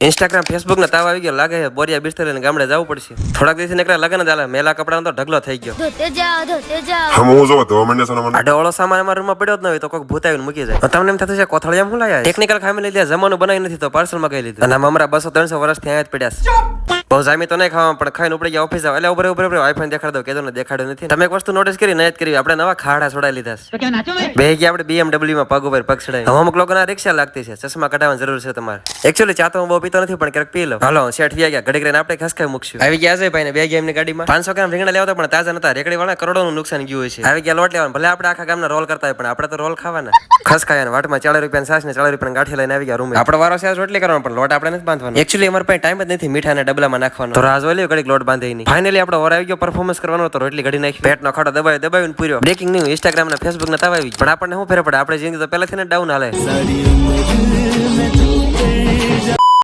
Instagram Facebook ના તાવ આવી ગયો લાગે છે બોરિયા બિસ્તર લઈને ગામડે જવું પડશે થોડાક દિવસ નીકળ્યા લગન જ આલે મેલા કપડાનો તો ઢગલો થઈ ગયો હમ હું જો તો મંડે સોના આડો ઓળો સામાન અમારા રૂમમાં પડ્યો જ ન હોય તો કોઈક ભૂત આવીને મૂકી જાય તમને એમ થતું છે કોથળિયામાં હું લાયા ટેકનિકલ ખામી લીધા જમવાનું બનાવી નથી તો પાર્સલ માં કઈ લીધું અને અમારા 200-300 વર્ષથી અહીંયા જ પડ્યા છે બહુ જામી તો નહીં ખાવા પણ ખાઈને ઉપડી ગયા ઓફિસ આવે એટલે ઉપર આઈફોન દેખાડ દો કેદો ને દેખાડ્યો નથી તમે એક વસ્તુ નોટિસ કરી નહીં કરી આપણે નવા ખાડા છોડાઈ લીધા છે બે ગયા આપણે BMW માં પગ ઉપર પગ ચડાઈ હવે અમુક લોકોના રિક્ષા લાગતી છે ચશ્મા કઢાવવાની જરૂર છે તમારે એકચ્યુઅલી ચાતો હું બહુ પીતો નથી પણ ક્યારેક પી લો હાલો શેઠ વ્યા ગયા ઘડી કરીને આપણે ખસકાઈ મૂકશું આવી ગયા છે ભાઈ ને બે ગયા એમની ગાડીમાં 500 ગ્રામ રીંગણા લેવા પણ તાજા નતા રેકડી વાળા કરોડોનું નુકસાન ગયું હોય છે આવી ગયા લોટ લેવાનું ભલે આપણે આખા ગામના રોલ કરતા હોય પણ આપણે તો રોલ ખાવાના ખસકાયા વાટમાં 40 રૂપિયા સાસ ને 40 રૂપિયા ગાંઠી લઈને આવી ગયા રૂમ આપણે વારો સાસ રોટલી કરવાનો પણ લોટ આપણે નથી બાંધવાનો એકચ્યુઅલી અમાર પાસે ટાઈમ જ નથી મીઠાના ડબલામાં નાખવાનો તો રાજ વાલ્યો ઘડીક લોટ બાંધે નહીં ફાઇનલી આપણે ઓર આવી ગયો પરફોર્મન્સ કરવાનો તો રોટલી ઘડી નાખી પેટનો ખાડો દબાવીને પૂર્યો બ્રેકિંગ ન્યૂઝ ઇન્સ્ટાગ્રામ ના ફેસબુક ના તાવ આવી પણ આપણને શું ફેર પડે આપણે જિંદગી તો પહેલાથી ને ડાઉન હાલે